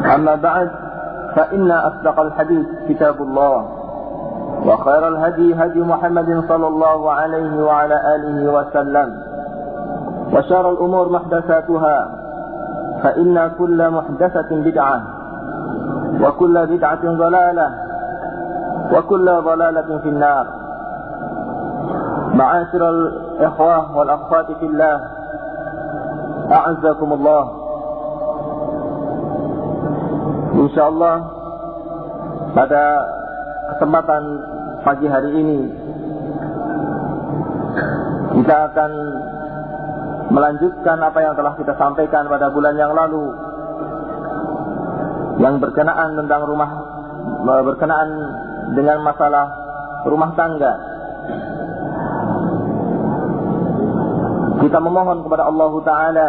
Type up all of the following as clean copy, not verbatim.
أما بعد فإن أصدق الحديث كتاب الله وخير الهدي هدي محمد صلى الله عليه وعلى آله وسلم وشر الأمور محدثاتها فإن كل محدثة بدعة وكل بدعة ضلالة وكل ضلالة في النار. معاشر الإخوة والأخوات في الله أعزكم الله. InsyaAllah pada kesempatan pagi hari ini kita akan melanjutkan apa yang telah kita sampaikan pada bulan yang lalu yang berkenaan dengan masalah rumah tangga. Kita memohon kepada Allah Ta'ala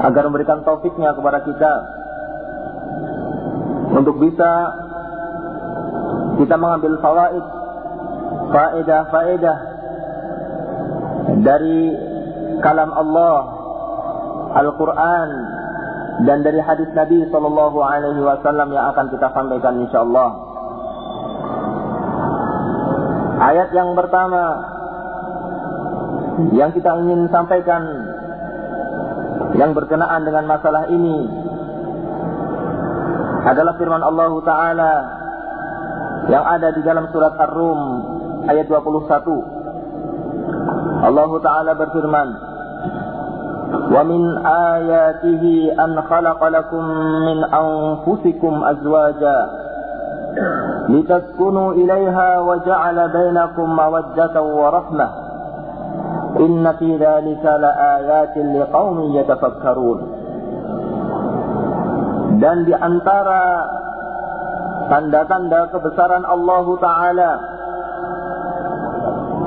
agar memberikan taufiknya kepada kita untuk bisa kita mengambil faedah dari kalam Allah, Al-Quran, dan dari hadis Nabi Sallallahu Alaihi Wasallam yang akan kita sampaikan insyaAllah. Ayat yang pertama yang kita ingin sampaikan yang berkenaan dengan masalah ini adalah firman Allah Ta'ala yang ada di dalam surat Ar-Rum ayat 21. Allah Ta'ala berfirman, "Wa min ayatihi an khalaqa lakum min anfusikum azwaja litaskunu ilaiha wa ja'ala bainakum mawaddatan wa rahmah. Inna fi dzalika laayatin liqaumin yatafakkarun." Dan di antara tanda-tanda kebesaran Allah Ta'ala,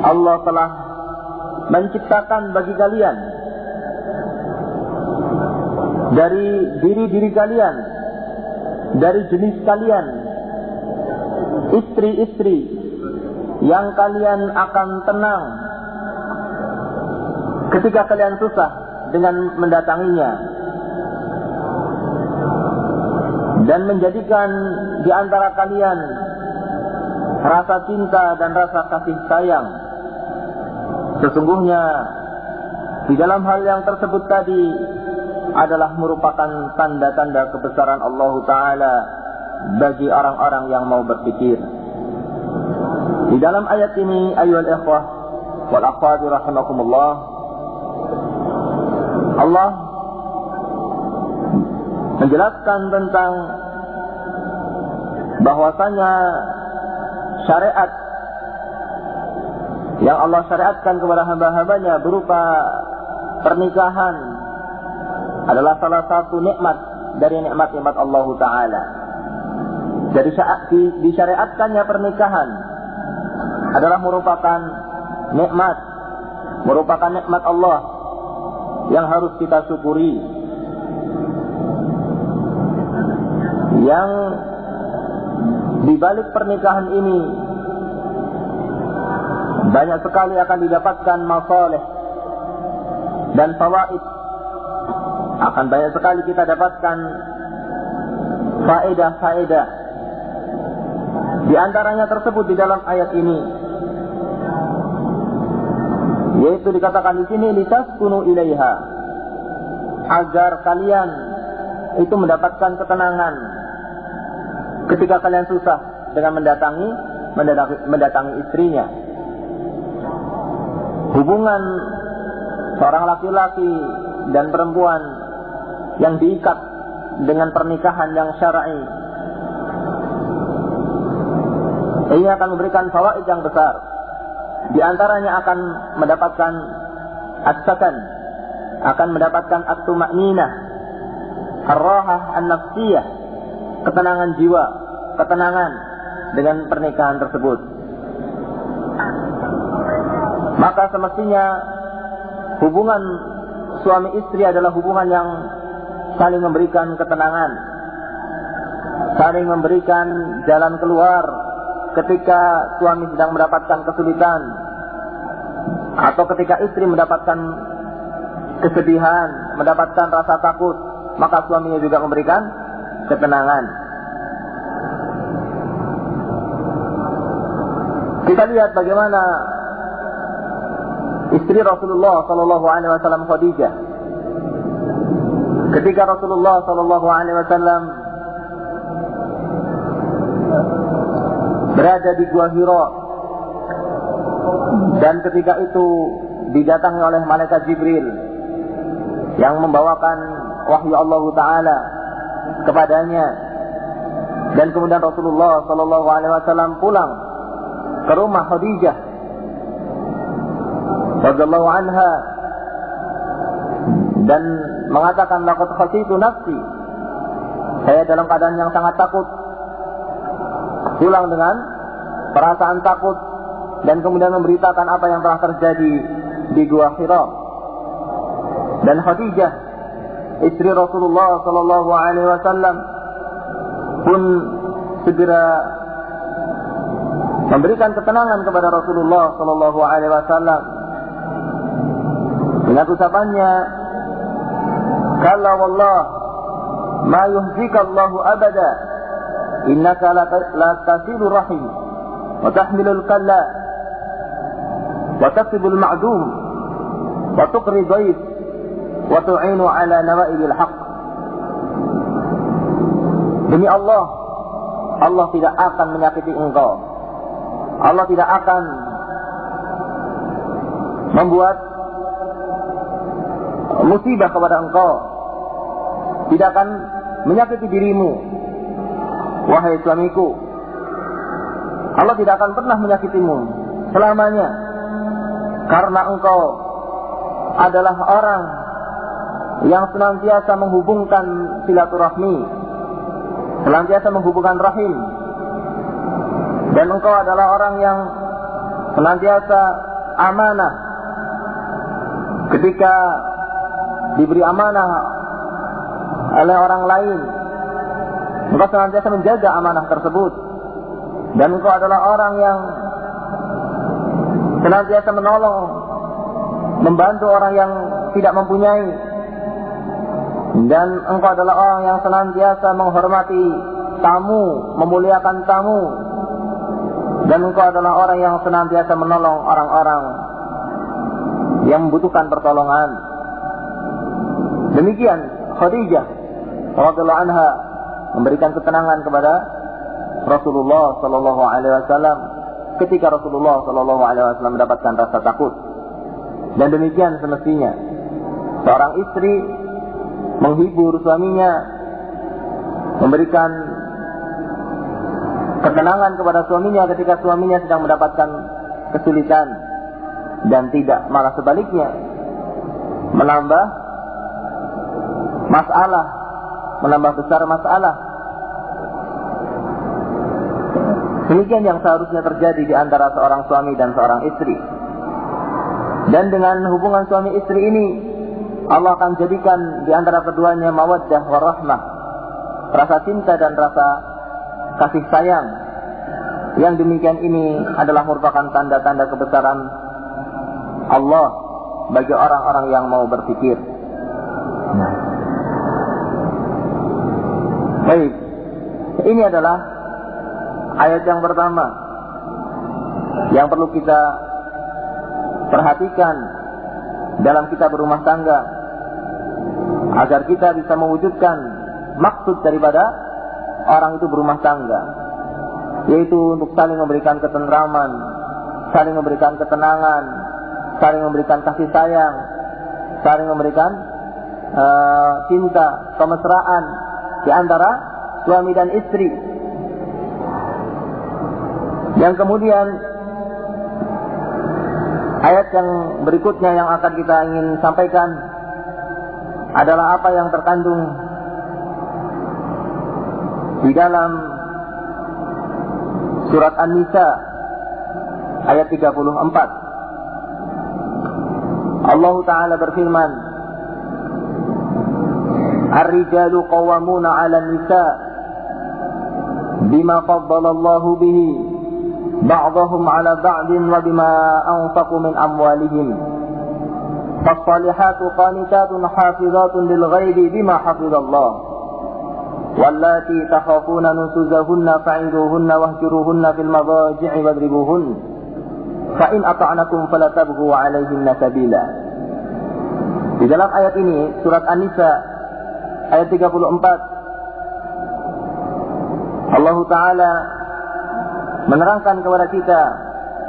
Allah telah menciptakan bagi kalian dari diri-diri kalian, dari jenis kalian, istri-istri yang kalian akan tenang ketika kalian susah dengan mendatanginya, dan menjadikan di antara kalian rasa cinta dan rasa kasih sayang. Sesungguhnya di dalam hal yang tersebut tadi adalah merupakan tanda-tanda kebesaran Allah Ta'ala bagi orang-orang yang mau berpikir. Di dalam ayat ini, ayyuhal ikhwah wal akhwat rahimakumullah, Allah menjelaskan tentang bahwasanya syariat yang Allah syariatkan kepada hamba-hambanya berupa pernikahan adalah salah satu nikmat dari nikmat-nikmat Allah Ta'ala. Jadi disyariatkannya pernikahan adalah merupakan nikmat Allah yang harus kita syukuri. Yang di balik pernikahan ini banyak sekali akan didapatkan masalih dan fawaid. Akan banyak sekali kita dapatkan faedah-faedah. Di antaranya tersebut di dalam ayat ini, yaitu dikatakan di sini litaskunu ilaiha, agar kalian itu mendapatkan ketenangan ketika kalian susah dengan mendatangi istrinya. Hubungan seorang laki-laki dan perempuan yang diikat dengan pernikahan yang syar'i ini akan memberikan fawaid yang besar. Di antaranya akan mendapatkan as-sakan, akan mendapatkan at-tuma'ninah, ar-rahah an-nafsiyah, ketenangan jiwa, ketenangan dengan pernikahan tersebut. Maka semestinya hubungan suami istri adalah hubungan yang saling memberikan ketenangan, saling memberikan jalan keluar ketika suami sedang mendapatkan kesulitan, atau ketika istri mendapatkan kesedihan, mendapatkan rasa takut, maka suaminya juga memberikan ketenangan. Kita lihat bagaimana istri Rasulullah sallallahu alaihi wasallam Khadijah. Ketika Rasulullah sallallahu alaihi wasallam berada di Gua Hira, dan ketika itu didatangi oleh malaikat Jibril yang membawakan wahyu Allah Ta'ala kepadanya, dan kemudian Rasulullah sallallahu alaihi wasallam pulang ke rumah Khadijah radhiyallahu anha dan mengatakan, laqad khashitu nafsi, saya dalam keadaan yang sangat takut. Pulang dengan perasaan takut dan kemudian memberitakan apa yang telah terjadi di Gua Hira. Dan Khadijah, istri Rasulullah sallallahu alaihi wasallam, pun segera memberikan ketenangan kepada Rasulullah sallallahu alaihi wasallam dengan ucapannya, "Kalla wallah ma yuhzika Allahu abada, innaka la tasilu rahim wa tahmilul kalla wa tasibul ma'dum wa tuqri dhaif wa tu'inu ala nawaibil haqq." Demi Allah, Allah tidak akan menyakiti engkau. Allah tidak akan membuat musibah kepada engkau, tidak akan menyakiti dirimu, wahai suamiku. Allah tidak akan pernah menyakitimu selamanya, karena engkau adalah orang yang senantiasa menghubungkan silaturahmi, senantiasa menghubungkan rahim, dan engkau adalah orang yang senantiasa amanah. Ketika diberi amanah oleh orang lain, engkau senantiasa menjaga amanah tersebut. Dan engkau adalah orang yang senantiasa menolong, membantu orang yang tidak mempunyai. Dan engkau adalah orang yang senantiasa menghormati tamu, memuliakan tamu. Dan engkau adalah orang yang senantiasa menolong orang-orang yang membutuhkan pertolongan. Demikian Khadijah radhiyallahu anha memberikan ketenangan kepada Rasulullah sallallahu alaihi wasallam ketika Rasulullah sallallahu alaihi wasallam mendapatkan rasa takut. Dan demikian semestinya seorang istri menghibur suaminya, memberikan ketenangan kepada suaminya ketika suaminya sedang mendapatkan kesulitan, dan tidak malah sebaliknya menambah masalah, menambah besar masalah. Demikian yang seharusnya terjadi di antara seorang suami dan seorang istri. Dan dengan hubungan suami istri ini, Allah akan jadikan di antara keduanya mawaddah warahmah, rasa cinta dan rasa kasih sayang. Yang demikian ini adalah merupakan tanda-tanda kebesaran Allah bagi orang-orang yang mau berpikir. Baik, ini adalah ayat yang pertama yang perlu kita perhatikan dalam kita berumah tangga, agar kita bisa mewujudkan maksud daripada orang itu berumah tangga, yaitu untuk saling memberikan ketentraman, saling memberikan ketenangan, saling memberikan kasih sayang, saling memberikan cinta, kemesraan di antara suami dan istri. Yang kemudian ayat yang berikutnya yang akan kita ingin sampaikan adalah apa yang terkandung di dalam surat An-Nisa ayat 34. Allah Ta'ala berfirman, Ar-rijalu qawwamuna 'alan nisa bima faddala Allahu bihi ba'dahum 'ala ba'din wa bima anfaqu min amwalihim. فالصالحات قانتات حافظات للغيب بما حفظ الله واللاتي تخافون نشوزهن فعظوهن واهجروهن في المضاجع واضربوهن فإن أطعنكم فلا تبغوا عليهن سبيلا. Di dalam ayat ini surat An-Nisa ayat 34 Allah Ta'ala menerangkan kepada kita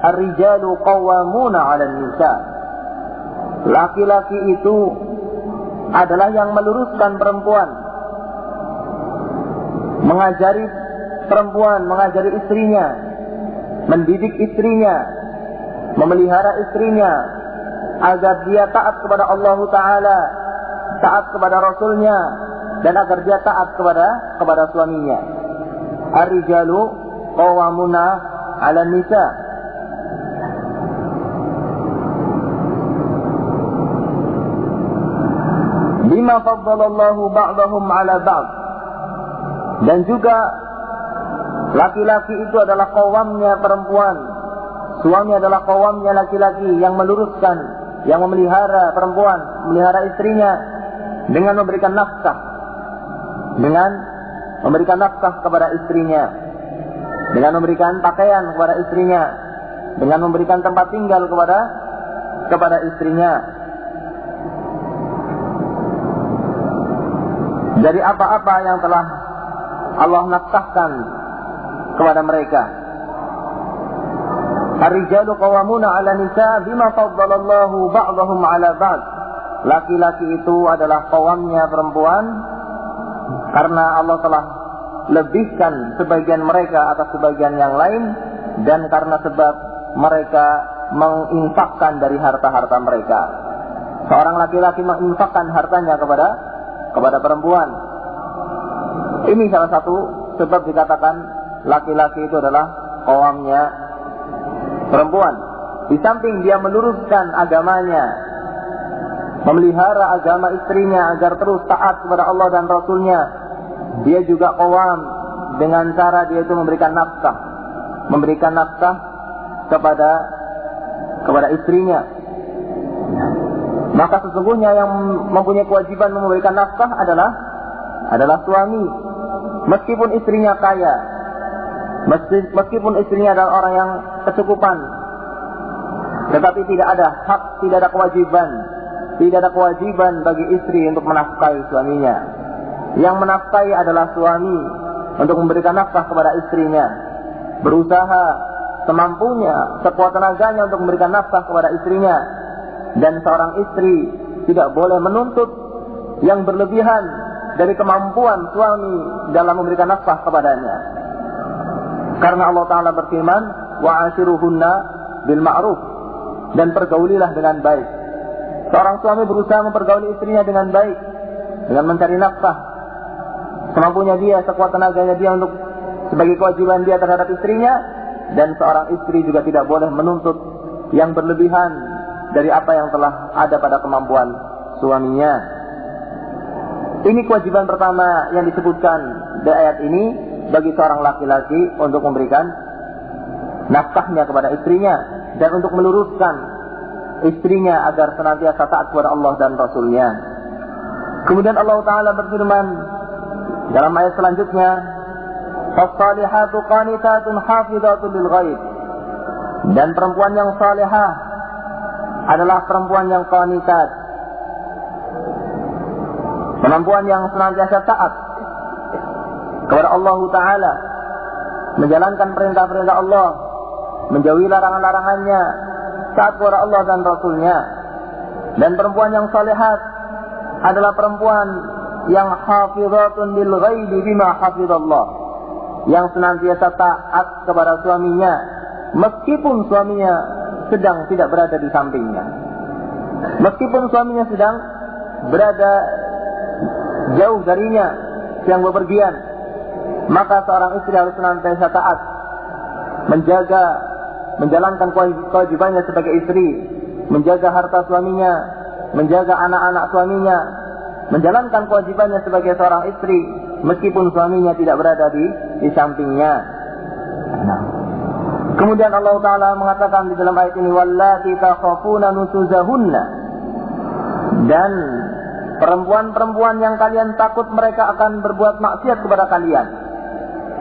ar-rijalu qawwamuna 'alan nisa. Laki-laki itu adalah yang meluruskan perempuan, mengajari perempuan, mengajari istrinya, mendidik istrinya, memelihara istrinya agar dia taat kepada Allah Ta'ala, taat kepada Rasulnya, dan agar dia taat kepada suaminya. Ar-rijalu qawwamuna 'alan nisa. Bima faddalallahu ba'dahum 'ala ba'd. Dan juga laki-laki itu adalah qawamnya perempuan, suami adalah qawamnya laki-laki yang meluruskan, yang memelihara perempuan, memelihara istrinya dengan memberikan nafkah, kepada istrinya, dengan memberikan pakaian kepada istrinya, dengan memberikan tempat tinggal kepada istrinya. Dari apa-apa yang telah Allah nafkahkan kepada mereka. Ar-rijalu qawwamuna 'ala nisa bima faddalallahu ba'dahum 'ala ba'd. Laki-laki itu adalah qawamnya perempuan karena Allah telah lebihkan sebagian mereka atas sebagian yang lain, dan karena sebab mereka menginfakkan dari harta-harta mereka. Seorang laki-laki menginfakkan hartanya kepada perempuan. Ini salah satu sebab dikatakan laki-laki itu adalah qawamnya perempuan. Di samping dia meluruskan agamanya, memelihara agama istrinya agar terus taat kepada Allah dan Rasulnya, dia juga qawam dengan cara dia itu memberikan nafkah kepada istrinya. Maka sesungguhnya yang mempunyai kewajiban memberikan nafkah adalah suami. Meskipun istrinya kaya, meskipun istrinya adalah orang yang kecukupan, tetapi tidak ada hak, tidak ada kewajiban bagi istri untuk menafkahi suaminya. Yang menafkahi adalah suami untuk memberikan nafkah kepada istrinya, berusaha semampunya, sekuat tenaganya untuk memberikan nafkah kepada istrinya. Dan seorang istri tidak boleh menuntut yang berlebihan dari kemampuan suami dalam memberikan nafkah kepadanya. Karena Allah Ta'ala berfirman, wa'ashiruhunna bil ma'ruf, dan pergaulilah dengan baik. Seorang suami berusaha mempergauli istrinya dengan baik, dengan mencari nafkah semampunya dia, sekuat tenaganya dia untuk sebagai kewajiban dia terhadap istrinya. Dan seorang istri juga tidak boleh menuntut yang berlebihan dari apa yang telah ada pada kemampuan suaminya. Ini kewajiban pertama yang disebutkan di ayat ini bagi seorang laki-laki untuk memberikan nafkahnya kepada istrinya dan untuk meluruskan istrinya agar senantiasa taat kepada Allah dan Rasulnya. Kemudian Allah Ta'ala berfirman dalam ayat selanjutnya, "Fas-salihatu qanitatun hafizatun lil ghaib." Dan perempuan yang salihah adalah perempuan yang qanitat, perempuan yang senantiasa taat kepada Allah Ta'ala, menjalankan perintah-perintah Allah, menjauhi larangan-larangannya, taat kepada Allah dan Rasulnya. Dan perempuan yang salihat adalah perempuan yang hafizatun lil ghaibi bima hafizallah, yang senantiasa taat kepada suaminya meskipun suaminya sedang tidak berada di sampingnya, meskipun suaminya sedang berada jauh darinya, sedang bepergian. Maka seorang istri harus senantiasa taat, menjalankan kewajibannya sebagai istri, menjaga harta suaminya, menjaga anak-anak suaminya, menjalankan kewajibannya sebagai seorang istri meskipun suaminya tidak berada di sampingnya. Kemudian Allah Ta'ala mengatakan di dalam ayat ini, wallati takhafuna nusuzahunna Dan perempuan-perempuan yang kalian takut mereka akan berbuat maksiat kepada kalian,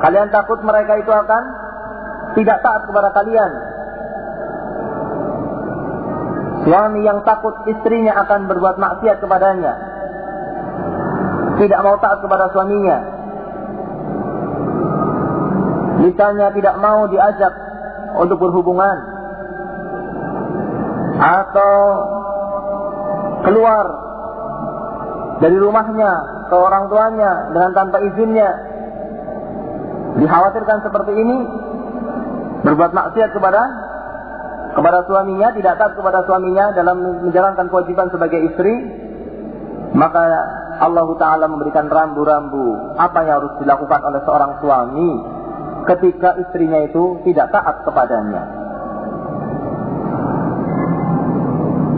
kalian takut mereka itu akan tidak taat kepada kalian. Suami yang takut istrinya akan berbuat maksiat kepadanya, tidak mau taat kepada suaminya, misalnya tidak mau diajak untuk berhubungan, atau keluar dari rumahnya ke orang tuanya dengan tanpa izinnya, dikhawatirkan seperti ini berbuat maksiat kepada suaminya, tidak taat kepada suaminya dalam menjalankan kewajiban sebagai istri, maka Allah Ta'ala memberikan rambu-rambu apa yang harus dilakukan oleh seorang suami ketika istrinya itu tidak taat kepadanya.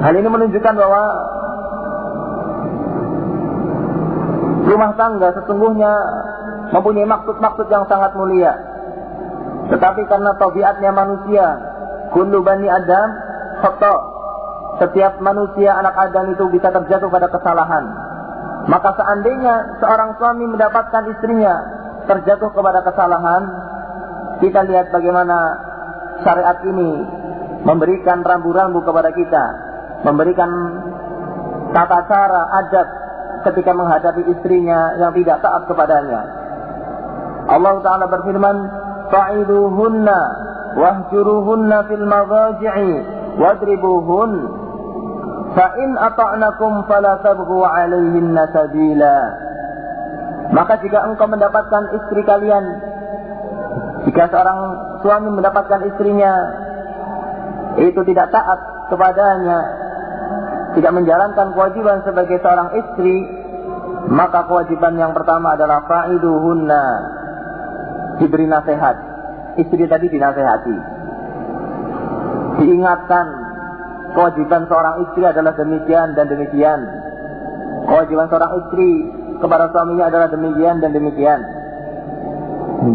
Hal ini menunjukkan bahwa rumah tangga sesungguhnya mempunyai maksud-maksud yang sangat mulia. Tetapi karena tabiatnya manusia, kullu bani Adam khata', setiap manusia anak Adam itu bisa terjatuh pada kesalahan. Maka seandainya seorang suami mendapatkan istrinya terjatuh kepada kesalahan, kita lihat bagaimana syariat ini memberikan rambu-rambu kepada kita, memberikan tata cara, adab ketika menghadapi istrinya yang tidak taat kepadanya. Allah Ta'ala berfirman, fa'iduhunna wahjuruhunna fil madhaji'i wadribuhun fa'in ata'nakum fala tabghu 'alaihinna sabila. Maka jika engkau mendapatkan istri kalian, jika seorang suami mendapatkan istrinya itu tidak taat kepadanya, tidak menjalankan kewajiban sebagai seorang istri, maka kewajiban yang pertama adalah fa'iduhunna, diberi nasihat. Istri tadi dinasehati, diingatkan kewajiban seorang istri adalah demikian dan demikian, kewajiban seorang istri kepada suaminya adalah demikian dan demikian.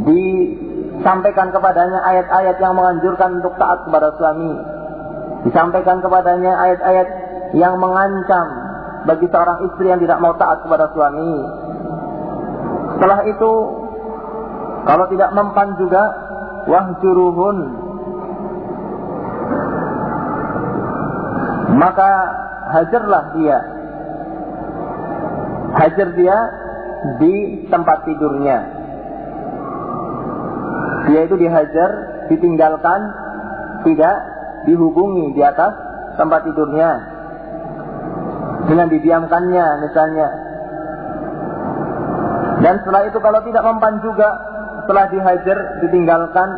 Disampaikan kepadanya ayat-ayat yang menganjurkan untuk taat kepada suami, disampaikan kepadanya ayat-ayat yang mengancam bagi seorang istri yang tidak mau taat kepada suami. Setelah itu, kalau tidak mempan juga, wahjuruhun, maka hajarlah dia, hajar dia di tempat tidurnya. Dia itu dihajar, ditinggalkan, tidak dihubungi di atas tempat tidurnya, dengan didiamkannya misalnya. Dan setelah itu kalau tidak mempan juga, setelah dihajar, ditinggalkan,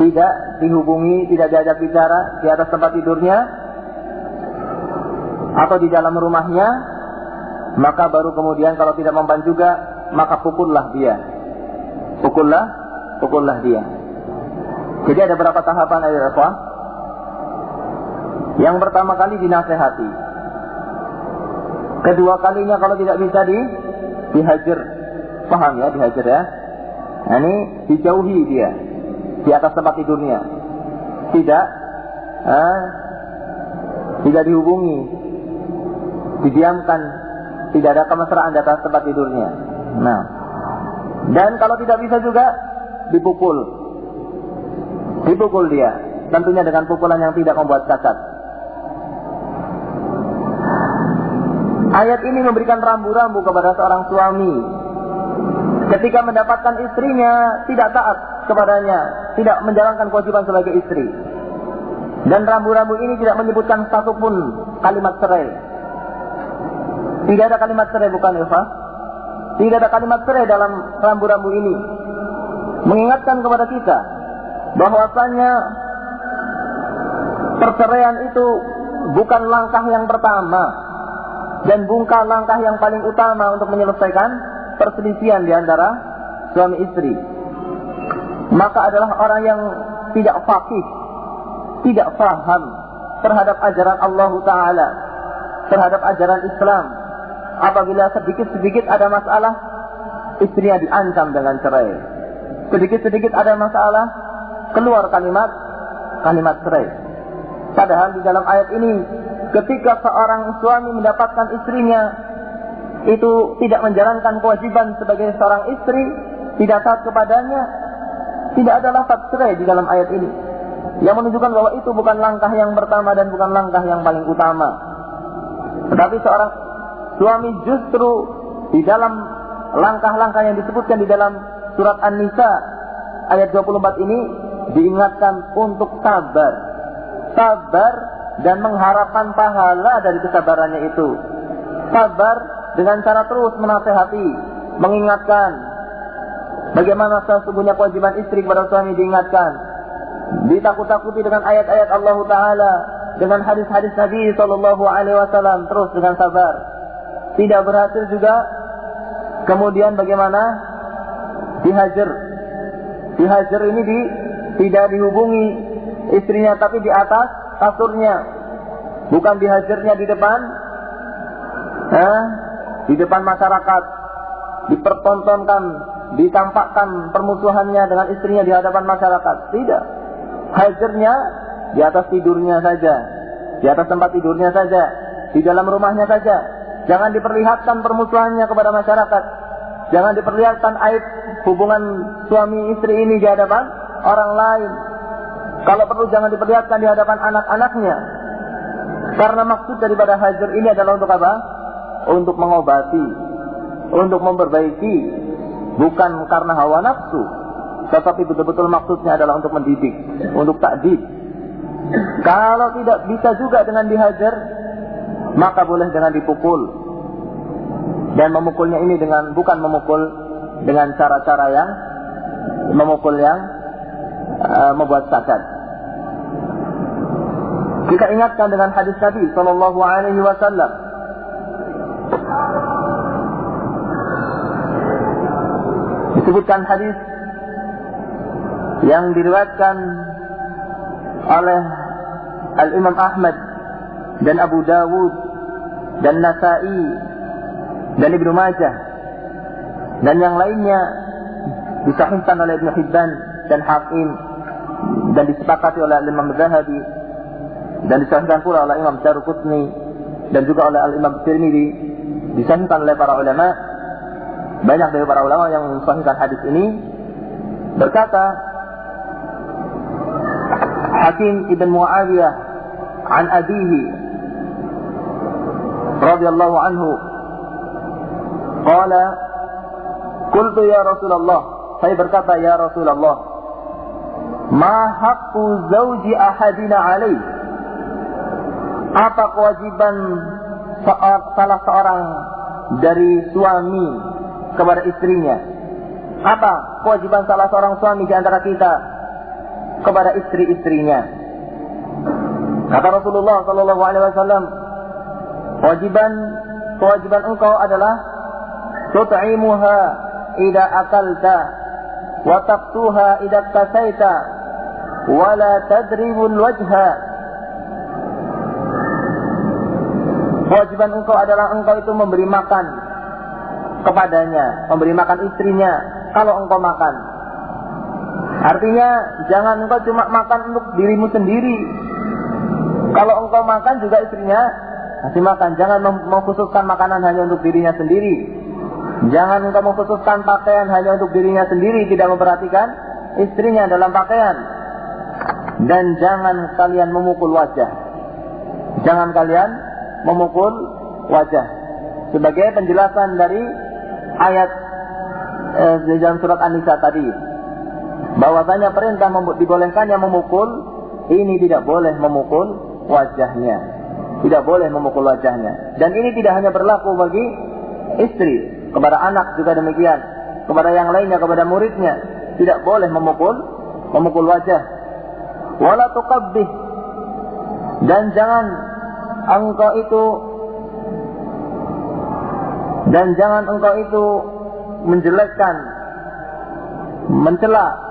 tidak dihubungi, tidak diajak bicara di atas tempat tidurnya atau di dalam rumahnya, maka baru kemudian kalau tidak mempan juga, maka pukullah dia. Pukullah dia. Jadi ada berapa tahapan ayat ikhwah? Yang pertama kali dinasehati. Kedua kalinya kalau tidak bisa dihajar. Paham ya, dihajar ya? Nah, ini dijauhi dia di atas tempat tidurnya. Tidak dihubungi, didiamkan, tidak ada kemesraan di atas tempat tidurnya. Nah, dan kalau tidak bisa juga dipukul dia, tentunya dengan pukulan yang tidak membuat cacat. Ayat ini memberikan rambu-rambu kepada seorang suami ketika mendapatkan istrinya tidak taat kepadanya, tidak menjalankan kewajiban sebagai istri. Dan rambu-rambu ini tidak menyebutkan satupun kalimat cerai. Tidak ada kalimat cerai, bukan Ilfa? Tidak ada kalimat cerai dalam rambu-rambu ini. Mengingatkan kepada kita bahwasanya perceraian itu bukan langkah yang pertama dan bukan langkah yang paling utama untuk menyelesaikan perselisihan di antara suami istri. Maka adalah orang yang tidak faqih, tidak paham terhadap ajaran Allah Ta'ala, terhadap ajaran Islam. Apabila sedikit-sedikit ada masalah, istrinya diancam dengan cerai. Sedikit-sedikit ada masalah, keluar kalimat cerai. Padahal di dalam ayat ini ketika seorang suami mendapatkan istrinya itu tidak menjalankan kewajiban sebagai seorang istri, tidak taat kepadanya, tidak ada lafaz cerai di dalam ayat ini yang menunjukkan bahwa itu bukan langkah yang pertama dan bukan langkah yang paling utama. Tetapi seorang suami justru di dalam langkah-langkah yang disebutkan di dalam surat An-Nisa ayat 24 ini diingatkan untuk sabar dan mengharapkan pahala dari kesabarannya itu. Sabar dengan cara terus menasehati, mengingatkan bagaimana sesungguhnya kewajiban istri kepada suami, diingatkan, ditakut-takuti dengan ayat-ayat Allah Ta'ala, dengan hadis-hadis Nabi SAW, terus dengan sabar. Tidak berhasil juga, kemudian bagaimana? Dihajar ini tidak dihubungi istrinya, tapi di atas kasurnya, bukan dihajarnya di depan masyarakat, dipertontonkan, ditampakkan permusuhannya dengan istrinya di hadapan masyarakat. Tidak, hajarnya di atas tidurnya saja, di atas tempat tidurnya saja, di dalam rumahnya saja. Jangan diperlihatkan permusuhannya kepada masyarakat, jangan diperlihatkan aib hubungan suami istri ini di hadapan orang lain. Kalau perlu jangan diperlihatkan di hadapan anak-anaknya. Karena maksud daripada hajar ini adalah untuk apa? Untuk mengobati, untuk memperbaiki, bukan karena hawa nafsu, tetapi betul-betul maksudnya adalah untuk mendidik, untuk takdib. Kalau tidak bisa juga dengan dihajar, maka boleh dengan dipukul. Dan memukulnya ini bukan memukul dengan cara-cara yang memukul yang membuat cacat. Kita ingatkan dengan hadis Nabi sallallahu alaihi wasallam. Disebutkan hadis yang diriwayatkan oleh Al-Imam Ahmad dan Abu Dawud dan Nasa'i dan Ibnu Majah dan yang lainnya, disahihkan oleh Ibnu Hibban dan Hakim dan disepakati oleh Imam Zahabi dan disahihkan pula oleh Imam Daruqutni dan juga oleh Al-Imam Tirmidzi, disahihkan oleh para ulama. Banyak dari para ulama yang mensahihkan hadis ini. Berkata Hakim ibn Muawiyah an abihi radhiyallahu anhu qala qultu ya Rasulullah, saya berkata ya Rasulullah, ma haqqu zawji ahadina alaih, apa kewajiban salah seorang dari suami kepada istrinya? Apa kewajiban salah seorang suami di antara kita kepada istri-istrinya? Kata Rasulullah sallallahu alaihi wasallam, kewajiban engkau adalah tut'imuha idza akalta wa taqtuha idza tasaita wa la tadribul wajha. Kewajiban engkau adalah engkau itu memberi makan kepadanya, memberi makan istrinya kalau engkau makan. Artinya jangan engkau cuma makan untuk dirimu sendiri. Kalau engkau makan juga istrinya kasih makan. Jangan mengkhususkan makanan hanya untuk dirinya sendiri. Jangan engkau mengkhususkan pakaian hanya untuk dirinya sendiri, tidak memperhatikan istrinya dalam pakaian. Dan jangan kalian memukul wajah. Jangan kalian memukul wajah. Sebagai penjelasan dari ayat di dalam surat An-Nisa tadi, bahwasanya perintah dibolehkannya memukul, ini tidak boleh memukul wajahnya, tidak boleh memukul wajahnya. Dan ini tidak hanya berlaku bagi istri, kepada anak juga demikian, kepada yang lainnya, kepada muridnya tidak boleh memukul wajah. Wala tuqabbih, dan jangan engkau itu menjelekkan, mencela.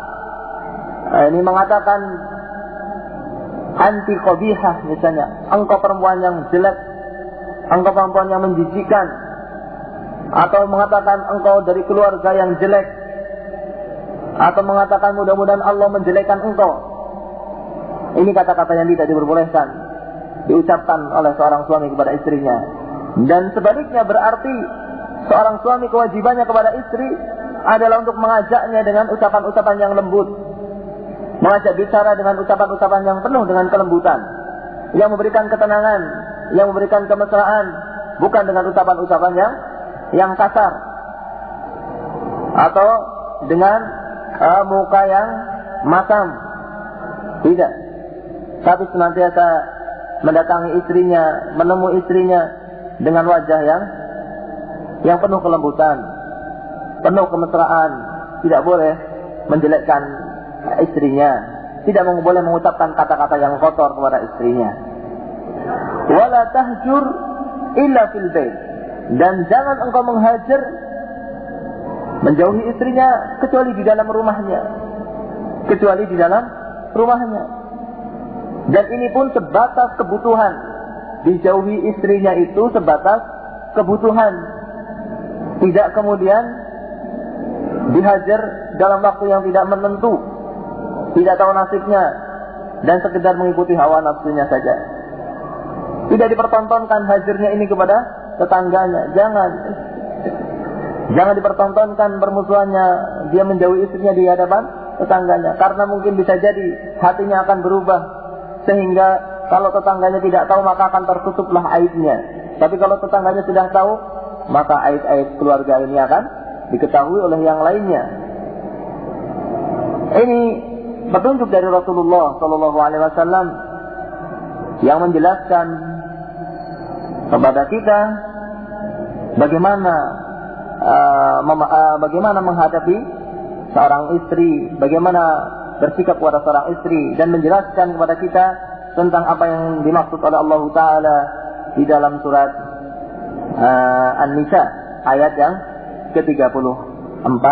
Ini mengatakan anti qabihah, misalnya engkau perempuan yang jelek, engkau perempuan yang menjijikkan, atau mengatakan engkau dari keluarga yang jelek, atau mengatakan mudah-mudahan Allah menjelekkan engkau. Ini kata-kata yang tidak diperbolehkan. diucapkan oleh seorang suami kepada istrinya. Dan sebaliknya berarti seorang suami kewajibannya kepada istri adalah untuk mengajaknya dengan ucapan-ucapan yang lembut, mengajak bicara dengan ucapan-ucapan yang penuh dengan kelembutan, yang memberikan ketenangan, yang memberikan kemesraan, bukan dengan ucapan-ucapan yang kasar atau dengan muka yang masam. Tidak. Tapi senantiasa mendatangi istrinya, menemui istrinya dengan wajah yang penuh kelembutan, penuh kemesraan. Tidak boleh menjelekkan istrinya, tidak boleh mengucapkan kata-kata yang kotor kepada istrinya. Wala tahjur illa fil bait, dan jangan engkau menghajar, menjauhi istrinya kecuali di dalam rumahnya, kecuali di dalam rumahnya. Dan ini pun sebatas kebutuhan. Dijauhi istrinya itu sebatas kebutuhan, tidak kemudian dihajar dalam waktu yang tidak menentu, tidak tahu nasibnya, dan sekedar mengikuti hawa nafsunya saja. Tidak dipertontonkan hajarnya ini kepada tetangganya. Jangan dipertontonkan permusuhannya, dia menjauhi istrinya di hadapan tetangganya, karena mungkin bisa jadi hatinya akan berubah, sehingga kalau tetangganya tidak tahu maka akan tertutuplah aibnya. Tapi kalau tetangganya sudah tahu, maka aib-aib keluarga ini akan diketahui oleh yang lainnya. Ini petunjuk dari Rasulullah SAW yang menjelaskan kepada kita bagaimana menghadapi seorang istri, bagaimana bersikap kepada seorang istri, dan menjelaskan kepada kita tentang apa yang dimaksud oleh Allah Ta'ala di dalam surat An-Nisa ayat yang ke-34.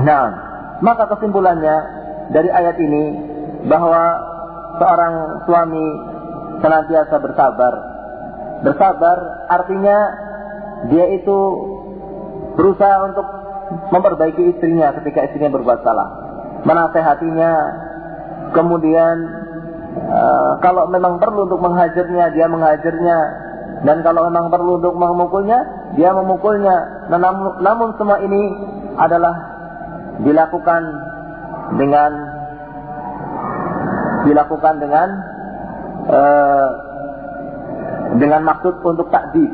Nah, maka kesimpulannya dari ayat ini bahwa seorang suami senantiasa bersabar. Bersabar artinya dia itu berusaha untuk memperbaiki istrinya ketika istrinya berbuat salah, menasehatinya, kemudian kalau memang perlu untuk menghajarnya, dia menghajarnya, dan kalau memang perlu untuk memukulnya, dia memukulnya. Namun semua ini adalah dilakukan dengan maksud untuk takdib,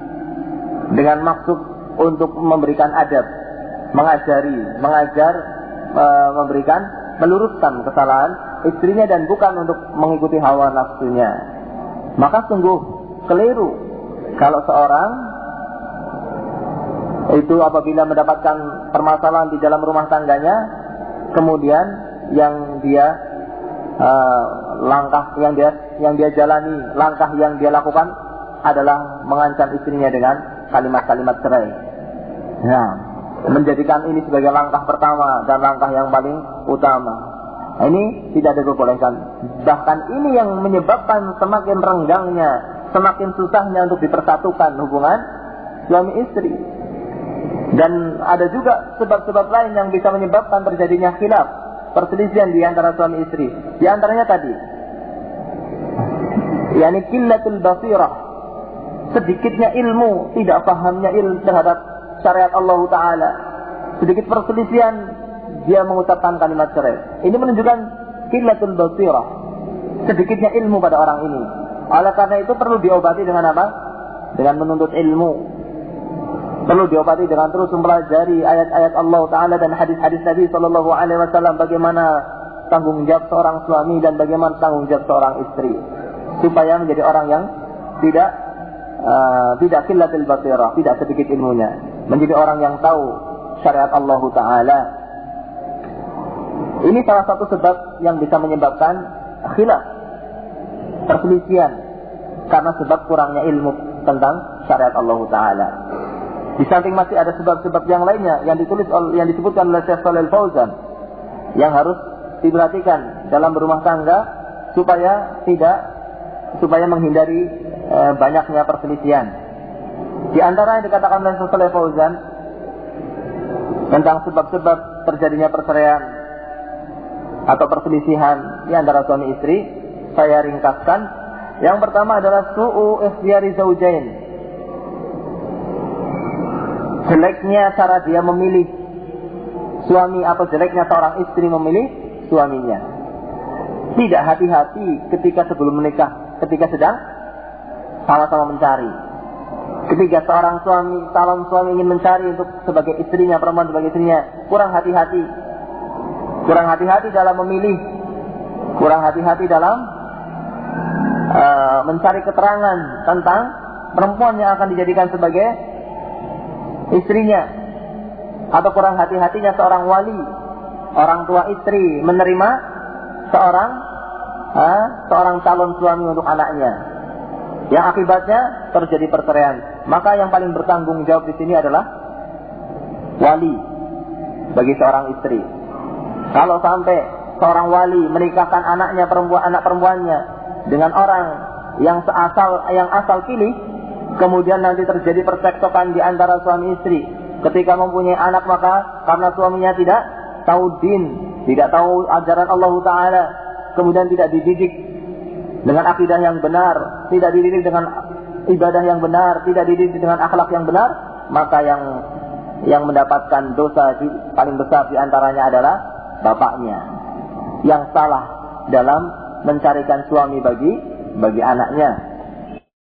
dengan maksud untuk memberikan adab, meluruskan kesalahan istrinya, dan bukan untuk mengikuti hawa nafsunya. Maka sungguh keliru kalau seorang itu apabila mendapatkan permasalahan di dalam rumah tangganya, kemudian yang dia jalani, langkah yang dia lakukan adalah mengancam istrinya dengan kalimat-kalimat cerai. Nah, menjadikan ini sebagai langkah pertama dan langkah yang paling utama. Ini tidak diperbolehkan. Bahkan ini yang menyebabkan semakin renggangnya, semakin susahnya untuk dipersatukan hubungan suami istri. Dan ada juga sebab-sebab lain yang bisa menyebabkan terjadinya khilaf, perselisihan di antara suami istri. Di antaranya tadi, yakni qillatul basirah, sedikitnya ilmu, tidak pahamnya ilmu terhadap syariat Allah Ta'ala. Sedikit perselisihan, dia mengucapkan kalimat cerai. Ini menunjukkan qillatul basirah, sedikitnya ilmu pada orang ini. Oleh karena itu perlu diobati dengan apa? Dengan menuntut ilmu. Perlu diobati dengan terus mempelajari ayat-ayat Allah Ta'ala dan hadis-hadis Nabi SAW, bagaimana tanggung jawab seorang suami dan bagaimana tanggung jawab seorang istri, supaya menjadi orang yang tidak qillatul basirah, tidak sedikit ilmunya, menjadi orang yang tahu syariat Allah Ta'ala. Ini salah satu sebab yang bisa menyebabkan khilaf, perselisihan, karena sebab kurangnya ilmu tentang syariat Allah Ta'ala. Di samping masih ada sebab-sebab yang lainnya yang disebutkan oleh Syekh Shalih Al-Fauzan yang harus diperhatikan dalam berumah tangga supaya menghindari banyaknya perselisihan. Di antara yang dikatakan oleh Syekh Shalih Al-Fauzan tentang sebab-sebab terjadinya perceraian atau perselisihan di antara suami istri, saya ringkaskan. Yang pertama adalah su'u ikhtiyari zaujain. Jeleknya cara dia memilih suami atau jeleknya seorang istri memilih suaminya. Tidak hati-hati ketika sebelum menikah, ketika sedang sama-sama mencari. Ketika seorang calon suami ingin mencari untuk sebagai istrinya, perempuan sebagai istrinya, kurang hati-hati. Kurang hati-hati dalam memilih. Kurang hati-hati dalam mencari keterangan tentang perempuan yang akan dijadikan sebagai istrinya. Atau kurang hati-hatinya seorang wali, orang tua istri menerima seorang calon suami untuk anaknya, yang akibatnya terjadi perceraian. Maka yang paling bertanggung jawab di sini adalah wali bagi seorang istri. Kalau sampai seorang wali menikahkan anak perempuannya dengan orang yang asal pilih, kemudian nanti terjadi percekcokan di antara suami istri. Ketika mempunyai anak, maka karena suaminya tidak tahu din, tidak tahu ajaran Allah Ta'ala, kemudian tidak dididik dengan akidah yang benar, tidak dididik dengan ibadah yang benar, tidak dididik dengan akhlak yang benar, maka yang mendapatkan dosa paling besar di antaranya adalah bapaknya, yang salah dalam mencarikan suami bagi anaknya.